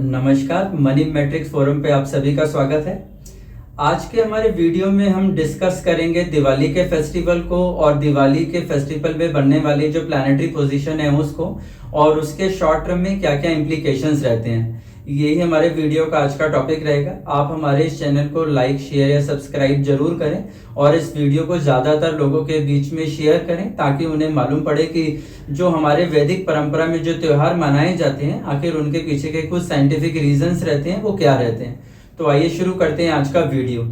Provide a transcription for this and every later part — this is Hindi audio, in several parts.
नमस्कार, मनी मैट्रिक्स फोरम पे आप सभी का स्वागत है। आज के हमारे वीडियो में हम डिस्कस करेंगे दिवाली के फेस्टिवल को और दिवाली के फेस्टिवल में बनने वाली जो प्लैनेटरी पोजीशन है उसको और उसके शॉर्ट टर्म में क्या क्या इम्प्लीकेशंस रहते हैं। यही हमारे वीडियो का आज का टॉपिक रहेगा। आप हमारे इस चैनल को लाइक, शेयर या सब्सक्राइब जरूर करें और इस वीडियो को ज़्यादातर लोगों के बीच में शेयर करें ताकि उन्हें मालूम पड़े कि जो हमारे वैदिक परंपरा में जो त्योहार मनाए जाते हैं आखिर उनके पीछे के कुछ साइंटिफिक रीजंस रहते हैं, वो क्या रहते हैं। तो आइए शुरू करते हैं आज का वीडियो।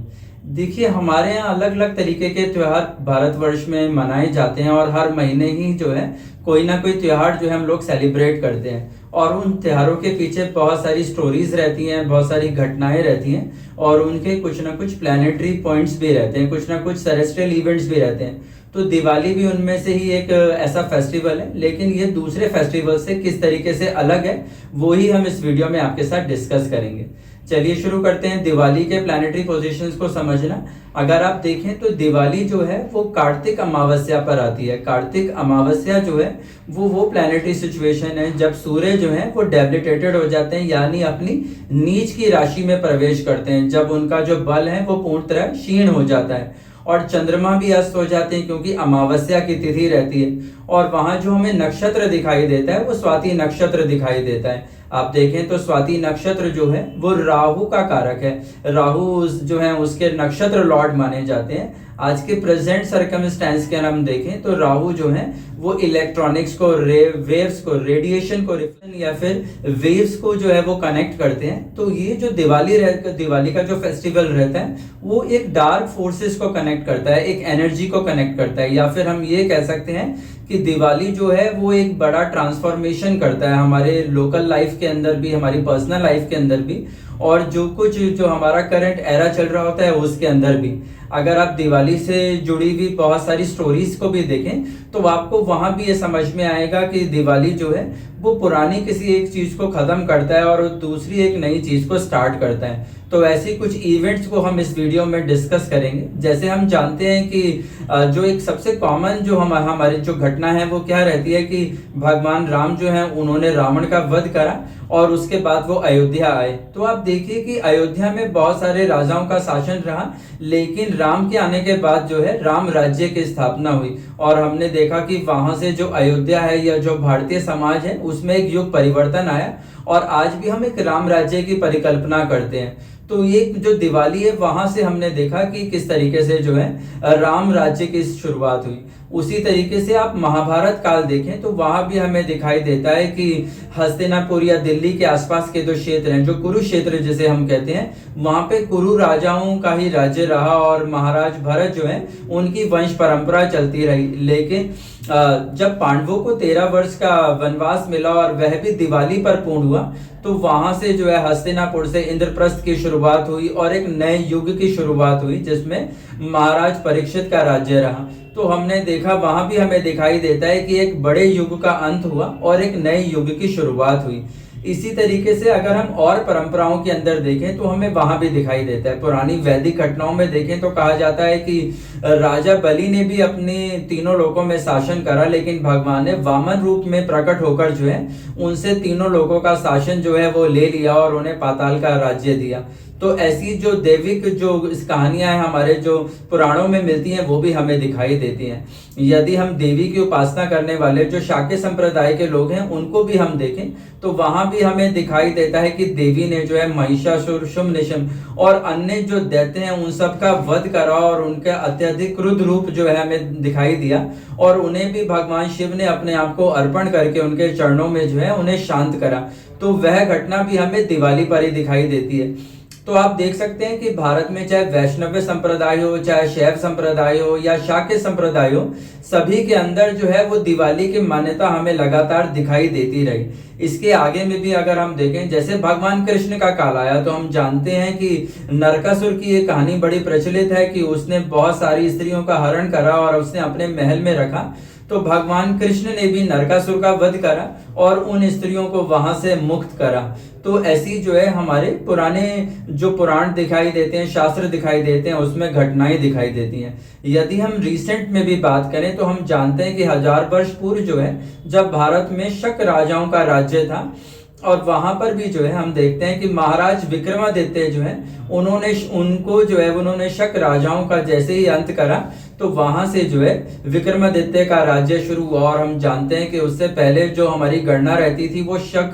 देखिए, हमारे यहाँ अलग अलग तरीके के त्योहार भारतवर्ष में मनाए जाते हैं और हर महीने ही जो है कोई ना कोई त्योहार जो है हम लोग सेलिब्रेट करते हैं और उन त्योहारों के पीछे बहुत सारी स्टोरीज रहती हैं, बहुत सारी घटनाएं रहती हैं और उनके कुछ ना कुछ प्लैनेटरी पॉइंट्स भी रहते हैं, कुछ ना कुछ सेलेस्टियल इवेंट्स भी रहते हैं। तो दिवाली भी उनमें से ही एक ऐसा फेस्टिवल है, लेकिन ये दूसरे फेस्टिवल से किस तरीके से अलग है वो ही हम इस वीडियो में आपके साथ डिस्कस करेंगे। चलिए शुरू करते हैं दिवाली के प्लैनेटरी पोजीशंस को समझना। अगर आप देखें तो दिवाली जो है वो कार्तिक अमावस्या पर आती है। कार्तिक अमावस्या जो है वो प्लैनेटरी सिचुएशन है जब सूर्य जो है वो डेबिलिटेटेड हो जाते हैं, यानी अपनी नीच की राशि में प्रवेश करते हैं, जब उनका जो बल है वो पूर्णतः क्षीण हो जाता है और चंद्रमा भी अस्त हो जाते हैं क्योंकि अमावस्या की तिथि रहती है। और वहां जो हमें नक्षत्र दिखाई देता है वो स्वाति नक्षत्र दिखाई देता है। आप देखें तो स्वाति नक्षत्र जो है वो राहु का कारक है। राहु जो है उसके नक्षत्र लॉर्ड माने जाते हैं। आज के प्रेजेंट सर्कमस्टेंस के हम देखें तो राहु जो है वो इलेक्ट्रॉनिक्स को, वेव्स को, रेडिएशन को, रिफ्लेक्शन या फिर वेव्स को जो है वो कनेक्ट करते हैं। तो ये जो दिवाली का जो फेस्टिवल रहता है वो एक डार्क फोर्सेस को कनेक्ट करता है, एक एनर्जी को कनेक्ट करता है, या फिर हम ये कह सकते हैं कि दिवाली जो है वो एक बड़ा ट्रांसफॉर्मेशन करता है हमारे लोकल लाइफ के अंदर भी, हमारी पर्सनल लाइफ के अंदर भी, और जो कुछ जो हमारा करंट एरा चल रहा होता है उसके अंदर भी। अगर आप दिवाली से जुड़ी हुई बहुत सारी स्टोरीज को भी देखें तो आपको वहां भी ये समझ में आएगा कि दिवाली जो है वो पुरानी किसी एक चीज को खत्म करता है और दूसरी एक नई चीज को स्टार्ट करता है। तो ऐसी कुछ इवेंट्स को हम इस वीडियो में डिस्कस करेंगे। जैसे हम जानते हैं कि जो एक सबसे कॉमन जो हमारी जो घटना है वो क्या रहती है कि भगवान राम जो है उन्होंने रावण का वध करा और उसके बाद वो अयोध्या आए। तो आप देखिए कि अयोध्या में बहुत सारे राजाओं का शासन रहा, लेकिन राम के आने के बाद जो है राम राज्य की स्थापना हुई और हमने देखा कि वहां से जो अयोध्या है या जो भारतीय समाज है उसमें एक युग परिवर्तन आया और आज भी हम एक राम राज्य की परिकल्पना करते हैं। तो ये जो दिवाली है वहां से हमने देखा कि किस तरीके से जो है राम राज्य की शुरुआत हुई। उसी तरीके से आप महाभारत काल देखें तो वहां भी हमें दिखाई देता है कि हस्तिनापुर या दिल्ली के आसपास के जो क्षेत्र हैं, जो कुरुक्षेत्र जिसे हम कहते हैं, वहां पे कुरु राजाओं का ही राज्य रहा और महाराज भरत जो है उनकी वंश परंपरा चलती रही। लेकिन जब पांडवों को 13 वर्ष का वनवास मिला और वह भी दिवाली पर पूर्ण हुआ तो वहां से जो है हस्तिनापुर से इंद्रप्रस्थ की शुरुआत हुई और एक नए युग की शुरुआत हुई जिसमें महाराज परीक्षित का राज्य रहा। तो हमने देखा वहां भी हमें दिखाई देता है कि एक बड़े युग का अंत हुआ और एक नए युग की शुरुआत हुई। इसी तरीके से अगर हम और परंपराओं के अंदर देखें तो हमें वहां भी दिखाई देता है। पुरानी वैदिक घटनाओं में देखें तो कहा जाता है कि राजा बलि ने भी अपने तीनों लोकों में शासन करा, लेकिन भगवान ने वामन रूप में प्रकट होकर जो है उनसे तीनों लोकों का शासन जो है वो ले लिया और उन्हें पाताल का राज्य दिया। तो ऐसी जो दैविक जो कहानियां हैं हमारे जो पुराणों में मिलती हैं वो भी हमें दिखाई देती हैं। यदि हम देवी की उपासना करने वाले जो शाक्य संप्रदाय के लोग हैं उनको भी हम देखें तो वहां भी हमें दिखाई देता है कि देवी ने जो है महिषासुर, शुम्भ और अन्य जो दैत्य हैं उन सब का वध करा और उनका अत्यधिक क्रुद्ध रूप जो है हमें दिखाई दिया और उन्हें भी भगवान शिव ने अपने आप को अर्पण करके उनके चरणों में जो है उन्हें शांत करा। तो वह घटना भी हमें दिवाली पर ही दिखाई देती है। तो आप देख सकते हैं कि भारत में चाहे वैष्णव संप्रदाय हो, चाहे शैव संप्रदाय हो या शाक्य संप्रदाय हो, सभी के अंदर जो है वो दिवाली की मान्यता हमें लगातार दिखाई देती रही। इसके आगे में भी अगर हम देखें, जैसे भगवान कृष्ण का काल आया तो हम जानते हैं कि नरकासुर की ये कहानी बड़ी प्रचलित है कि उसने बहुत सारी स्त्रियों का हरण करा और उसने अपने महल में रखा। तो भगवान कृष्ण ने भी नरकासुर का वध करा और उन स्त्रियों को वहां से मुक्त करा। तो ऐसी जो है हमारे पुराने जो पुराण दिखाई देते हैं, शास्त्र दिखाई देते हैं, उसमें घटनाएं दिखाई देती हैं। यदि हम रिसेंट में भी बात करें तो हम जानते हैं कि 1000 वर्ष पूर्व जो है जब भारत में शक राजाओं का राज्य था और वहां पर भी जो है हम देखते हैं कि महाराज विक्रमादित्य जो है उन्होंने शक राजाओं का जैसे ही अंत करा तो वहां से जो है विक्रमादित्य का राज्य शुरू हुआ। और हम जानते हैं कि उससे पहले जो हमारी गणना रहती थी वो शक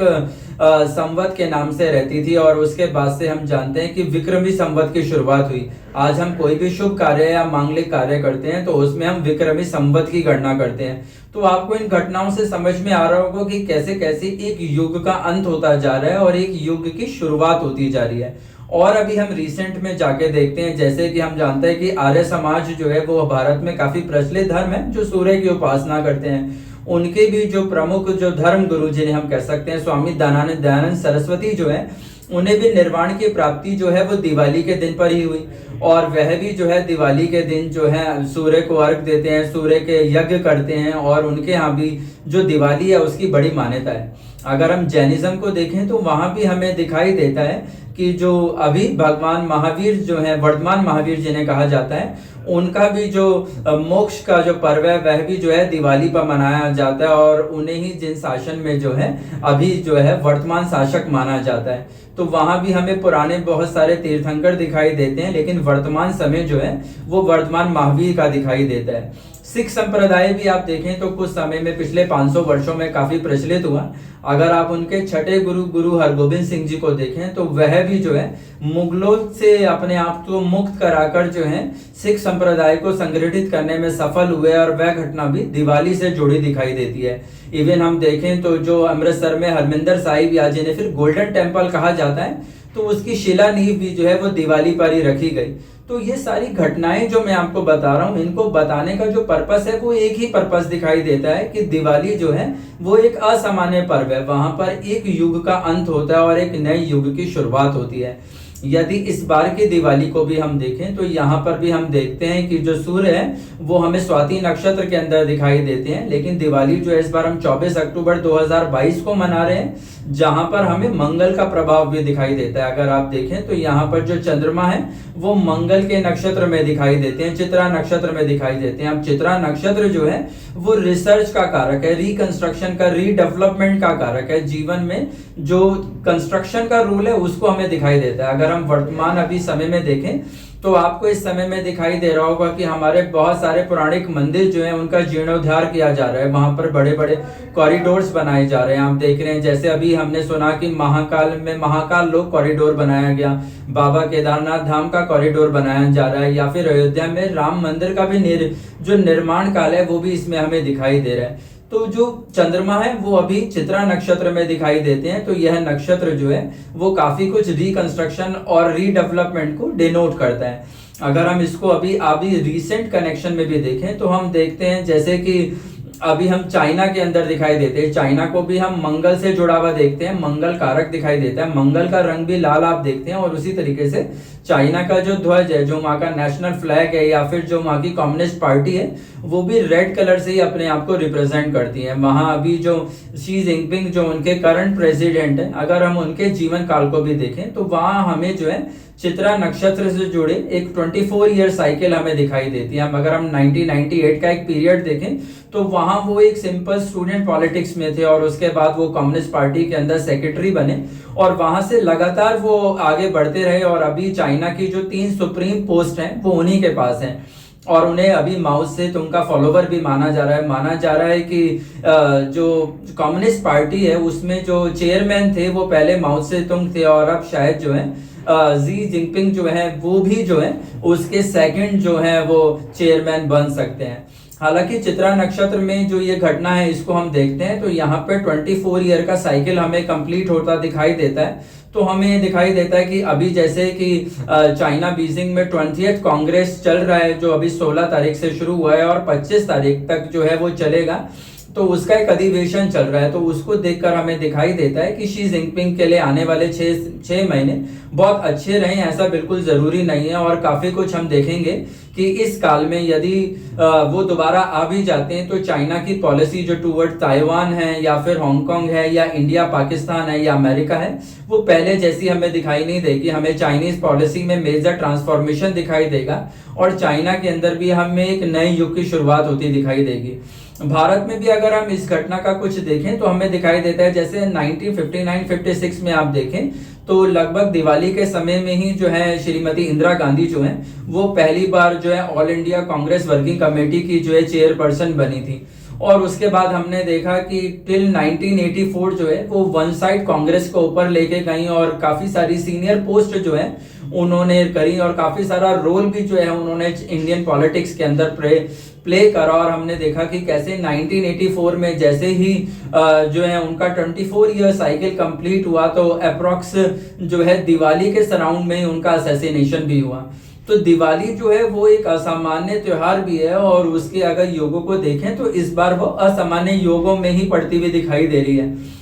संवत के नाम से रहती थी, और उसके बाद से हम जानते हैं कि विक्रमी संवत की शुरुआत हुई। आज हम कोई भी शुभ कार्य या मांगलिक कार्य करते हैं तो उसमें हम विक्रमी संवत की गणना करते हैं। तो आपको इन घटनाओं से समझ में आ रहा होगा कि कैसे कैसे एक युग का अंत होता जा रहा है और एक युग की शुरुआत होती जा रही है। और अभी हम रिसेंट में जाके देखते हैं, जैसे कि हम जानते हैं कि आर्य समाज जो है वो भारत में काफी प्रचलित धर्म है जो सूर्य की उपासना करते हैं। उनके भी जो प्रमुख जो धर्म गुरु जिन्हें हम कह सकते हैं स्वामी दयानंद सरस्वती जो है, उन्हें भी निर्वाण की प्राप्ति जो है वो दिवाली के दिन पर ही हुई। और वह भी जो है दिवाली के दिन जो है सूर्य को अर्घ देते हैं, सूर्य के यज्ञ करते हैं, और उनके यहाँ भी जो दिवाली है उसकी बड़ी मान्यता है। अगर हम जैनिज्म को देखें तो वहां भी हमें दिखाई देता है कि जो अभी भगवान महावीर जो है, वर्तमान महावीर जिन्हें कहा जाता है, उनका भी जो मोक्ष का जो पर्व है वह भी जो है दिवाली पर मनाया जाता है, और उन्हें ही जिन शासन में जो है अभी जो है वर्तमान शासक माना जाता है। तो वहां भी हमें पुराने बहुत सारे तीर्थंकर दिखाई देते हैं, लेकिन वर्तमान समय जो है वो वर्तमान महावीर का दिखाई देता है। सिख संप्रदाय भी आप देखें तो कुछ समय में पिछले 500 वर्षों में काफी प्रचलित हुआ। अगर आप उनके छठे गुरु हरगोबिंद सिंह जी को देखें तो वह भी जो है मुगलों से अपने आप को मुक्त कराकर जो है सिख संप्रदाय को संगठित करने में सफल हुए, और वह घटना भी दिवाली से जुड़ी दिखाई देती है। इवन हम देखें तो जो अमृतसर में हरमिंदर साहिब या जिन्हें फिर गोल्डन टेम्पल कहा जाता है, तो उसकी शिला नींव भी जो है वो दिवाली पर ही रखी गई। तो ये सारी घटनाएं जो मैं आपको बता रहा हूँ, इनको बताने का जो पर्पस है वो एक ही पर्पस दिखाई देता है कि दिवाली जो है वो एक असामान्य पर्व है। वहां पर एक युग का अंत होता है और एक नए युग की शुरुआत होती है। यदि इस बार की दिवाली को भी हम देखें तो यहाँ पर भी हम देखते हैं कि जो सूर्य है वो हमें स्वाति नक्षत्र के अंदर दिखाई देते हैं, लेकिन दिवाली जो है इस बार हम 24 अक्टूबर 2022 को मना रहे हैं, जहां पर हमें मंगल का प्रभाव भी दिखाई देता है। अगर आप देखें तो यहाँ पर जो चंद्रमा है वो मंगल के नक्षत्र में दिखाई देते हैं, चित्रा नक्षत्र में दिखाई देते हैं। अब चित्रा नक्षत्र जो है वो रिसर्च का कारक है, रिकंस्ट्रक्शन का, रीडेवलपमेंट का कारक है। जीवन में जो कंस्ट्रक्शन का रूल है उसको हमें दिखाई देता है। अगर हम वर्तमान अभी समय में देखें तो आपको इस समय में दिखाई दे रहा होगा कि हमारे बहुत सारे पौराणिक मंदिर जो हैं उनका जीर्णोद्धार किया जा रहा है। वहां पर बड़े बड़े कॉरिडोर्स बनाए जा रहे हैं। आप देख रहे हैं जैसे अभी हमने सुना कि महाकाल में महाकाल लोक कॉरिडोर बनाया गया, बाबा केदारनाथ धाम का कॉरिडोर बनाया जा रहा है, या फिर अयोध्या में राम मंदिर का भी जो निर्माण काल है वो भी इसमें हमें दिखाई दे रहा है। तो जो चंद्रमा है वो अभी चित्रा नक्षत्र में दिखाई देते हैं। तो यह नक्षत्र जो है वो काफी कुछ रिकंस्ट्रक्शन और रीडेवलपमेंट को डिनोट करता है। अगर हम इसको अभी रिसेंट कनेक्शन में भी देखें तो हम देखते हैं जैसे कि अभी हम चाइना के अंदर दिखाई देते हैं, चाइना को भी हम मंगल से जुड़ा हुआ देखते हैं, मंगल कारक दिखाई देता है, मंगल का रंग भी लाल आप देखते हैं। और उसी तरीके से चाइना का जो ध्वज है, जो वहाँ का नेशनल फ्लैग है, या फिर जो वहाँ की कम्युनिस्ट पार्टी है, वो भी रेड कलर से ही अपने आप को रिप्रेजेंट करती है। वहाँ अभी जो शी जिनपिंग जो उनके करंट प्रेसिडेंट है, अगर हम उनके जीवन काल को भी देखें तो वहाँ हमें जो है चित्रा नक्षत्र से जुड़े एक 24 ईयर साइकिल हमें दिखाई देती है। अगर हम 1998 का एक पीरियड देखें तो वहां वो एक सिंपल स्टूडेंट पॉलिटिक्स में थे, और उसके बाद वो कम्युनिस्ट पार्टी के अंदर सेक्रेटरी बने, और वहां से लगातार वो आगे बढ़ते रहे। और अभी चाइना की जो 3 सुप्रीम पोस्ट हैं वो उन्हीं के पास हैं, और उन्हें अभी माओ से तुंग का फॉलोवर भी माना जा रहा है। माना जा रहा है कि जो कम्युनिस्ट पार्टी है उसमें जो चेयरमैन थे वो पहले माओ से तुंग थे, और अब शायद जो है जी जिनपिंग जो है वो भी जो है उसके सेकंड जो है वो चेयरमैन बन सकते हैं। हालांकि चित्रा नक्षत्र में जो ये घटना है इसको हम देखते हैं तो यहाँ पे 24 ईयर का साइकिल हमें कंप्लीट होता दिखाई देता है। तो हमें दिखाई देता है कि अभी जैसे कि चाइना बीजिंग में 20th कांग्रेस चल रहा है, जो अभी 16 तारीख से शुरू हुआ है और 25 तारीख तक जो है वो चलेगा। तो उसका एक अधिवेशन चल रहा है, तो उसको देखकर हमें दिखाई देता है कि शी जिनपिंग के लिए आने वाले 6 महीने बहुत अच्छे रहें, ऐसा बिल्कुल जरूरी नहीं है। और काफी कुछ हम देखेंगे कि इस काल में यदि वो दोबारा आ भी जाते हैं तो चाइना की पॉलिसी जो टूवर्ड ताइवान है, या फिर हांगकांग है, या इंडिया पाकिस्तान है, या अमेरिका है, वो पहले जैसी हमें दिखाई नहीं देगी। हमें चाइनीज पॉलिसी में मेजर ट्रांसफॉर्मेशन दिखाई देगा, और चाइना के अंदर भी हमें एक नए युग की शुरुआत होती दिखाई देगी। भारत में भी अगर हम इस घटना का कुछ देखें तो हमें दिखाई देता है, जैसे 1959-56 में आप देखें तो लगभग दिवाली के समय में ही जो है श्रीमती इंदिरा गांधी जो है वो पहली बार जो है all India Congress working committee की जो है चेयरपर्सन बनी थी। और उसके बाद हमने देखा कि टिल 1984 जो है वो वन साइड कांग्रेस को ऊपर लेके गई और काफी सारी सीनियर पोस्ट जो है उन्होंने करी और काफी सारा रोल भी जो है उन्होंने इंडियन पॉलिटिक्स के अंदर प्ले करा। और हमने देखा कि कैसे 1984 में जैसे ही जो है उनका 24 ईयर साइकिल कंप्लीट हुआ तो अप्रोक्स जो है दिवाली के सराउंड में ही उनका असैसिनेशन भी हुआ। तो दिवाली जो है वो एक असामान्य त्योहार भी है और उसके अगर योगों को देखें तो इस बार वो असामान्य योगों में ही पड़ती हुई दिखाई दे रही है।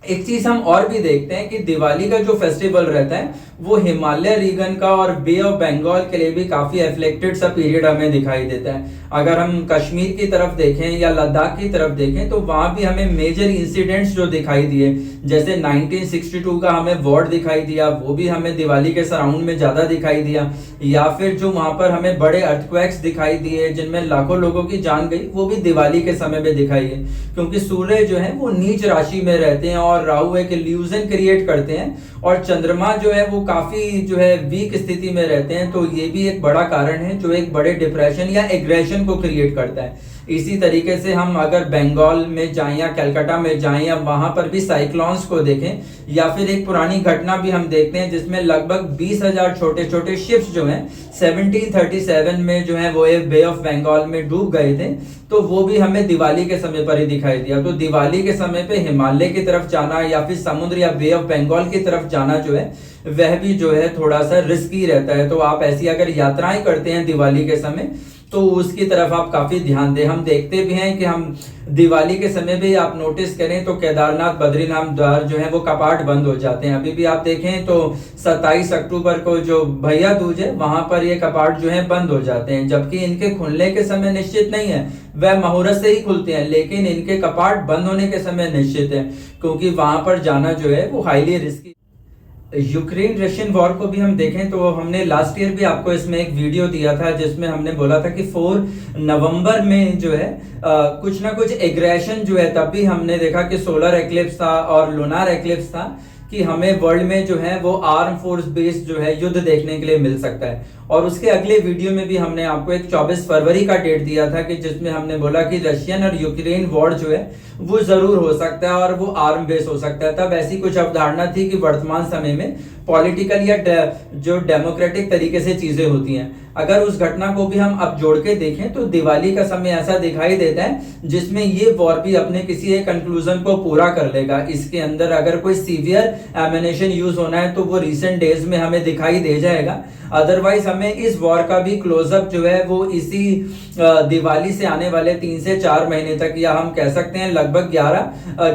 एक चीज हम और भी देखते हैं कि दिवाली का जो फेस्टिवल रहता है वो हिमालय रीजन का और बे ऑफ बंगाल के लिए भी काफी एफ्लेक्टेड सा पीरियड हमें दिखाई देता है। अगर हम कश्मीर की तरफ देखें या लद्दाख की तरफ देखें तो वहां भी हमें मेजर इंसिडेंट्स जो दिखाई दिए, जैसे 1962 का हमें वॉर दिखाई दिया, वो भी हमें दिवाली के सराउंड में ज्यादा दिखाई दिया। या फिर जो वहां पर हमें बड़े अर्थक्वेक्स दिखाई दिए जिनमें लाखों लोगों की जान गई, वो भी दिवाली के समय में दिखाई है, क्योंकि सूर्य जो है वो नीच राशि में रहते हैं और राहु एक इल्यूजन क्रिएट करते हैं और चंद्रमा जो है वो काफी जो है वीक स्थिति में रहते हैं। तो ये भी एक बड़ा कारण है जो एक बड़े डिप्रेशन या एग्रेशन को क्रिएट करता है। इसी तरीके से हम अगर बंगाल में जाएं या कलकत्ता में जाएं या वहां पर भी साइक्लोन्स को देखें, या फिर एक पुरानी घटना भी हम देखते हैं जिसमें लगभग 20,000 छोटे छोटे शिप्स जो हैं 1737 में जो है वो एक बे ऑफ बंगाल में डूब गए थे। तो वो भी हमें दिवाली के समय पर ही दिखाई दिया। तो दिवाली के समय पे हिमालय की तरफ जाना या फिर समुद्र या बे ऑफ बंगाल की तरफ जाना जो है वह भी जो है थोड़ा सा रिस्की रहता है। तो आप ऐसी अगर यात्राएं करते हैं दिवाली के समय तो उसकी तरफ आप काफी ध्यान दें। हम देखते भी हैं कि हम दिवाली के समय भी आप नोटिस करें तो केदारनाथ बद्रीनाथ द्वार जो है वो कपाट बंद हो जाते हैं। अभी भी आप देखें तो 27 अक्टूबर को जो भैया दूज है वहां पर ये कपाट जो है बंद हो जाते हैं, जबकि इनके खुलने के समय निश्चित नहीं है, वह मुहूर्त से ही खुलते हैं, लेकिन इनके कपाट बंद होने के समय निश्चित है, क्योंकि वहां पर जाना जो है वो highly risky. Ukraine Russian war को भी हम देखें तो हमने लास्ट ईयर भी आपको इसमें एक वीडियो दिया था जिसमें हमने बोला था कि 4 नवंबर में जो है कुछ ना कुछ एग्रेशन जो है, तब भी हमने देखा कि सोलर एक्लिप्स था और लूनार एक्लिप्स था कि हमें वर्ल्ड में जो है वो आर्म फोर्स बेस्ड जो है युद्ध देखने के लिए मिल सकता है। और उसके अगले वीडियो में भी हमने आपको एक 24 फरवरी का डेट दिया था कि जिसमें हमने बोला कि रशियन और यूक्रेन वॉर जो है वो जरूर हो सकता है और वो आर्म बेस हो सकता है। तब ऐसी कुछ अवधारणा थी कि वर्तमान समय में पॉलिटिकल या जो डेमोक्रेटिक तरीके से चीजें होती हैं। अगर उस घटना को भी हम अब जोड़ के देखें तो दिवाली का समय ऐसा दिखाई देता है जिसमें ये वॉर भी अपने किसी एक कंक्लूजन को पूरा कर लेगा। इसके अंदर अगर कोई सीवियर एमिनेशन यूज होना है तो वो रिसेंट डेज में हमें दिखाई दे जाएगा। अदरवाइज हमें इस वॉर का भी क्लोजअप जो है वो इसी दिवाली से आने वाले 3 से 4 महीने तक, या हम कह सकते हैं लगभग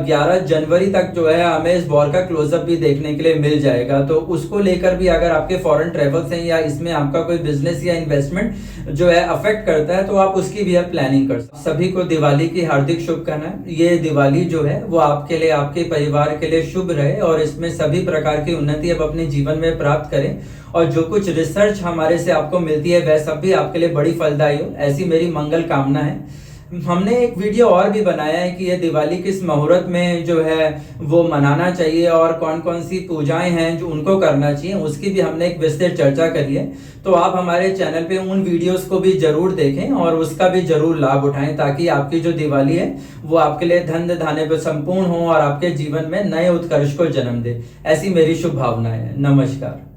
11 जनवरी तक जो है हमें इस वॉर का क्लोजअप भी देखने के लिए मिल जाएगा। तो उसको लेकर भी अगर आपके फॉरेन ट्रेवल्स हैं या इसमें आपका कोई बिजनेस या इन्वेस्टमेंट जो है अफेक्ट करता है तो आप उसकी भी प्लानिंग कर सकते। सभी को दिवाली की हार्दिक शुभकामनाएं। ये दिवाली जो है वो आपके लिए आपके परिवार के लिए शुभ रहे और इसमें सभी प्रकार की उन्नति अब अपने जीवन में प्राप्त करें और जो कुछ रिसर्च हमारे से आपको मिलती है वह सब भी आपके लिए बड़ी फलदायी हो, ऐसी मेरी मंगल कामना है। हमने एक वीडियो और भी बनाया है कि ये दिवाली किस मुहूर्त में जो है वो मनाना चाहिए और कौन कौन सी पूजाएं हैं जो उनको करना चाहिए, उसकी भी हमने एक विस्तृत चर्चा करी है। तो आप हमारे चैनल पे उन वीडियोस को भी जरूर देखें और उसका भी जरूर लाभ उठाएं ताकि आपकी जो दिवाली है वो आपके लिए धन धान्य पर संपूर्ण हो और आपके जीवन में नए उत्कर्ष को जन्म दे। ऐसी मेरी शुभ भावना है। नमस्कार।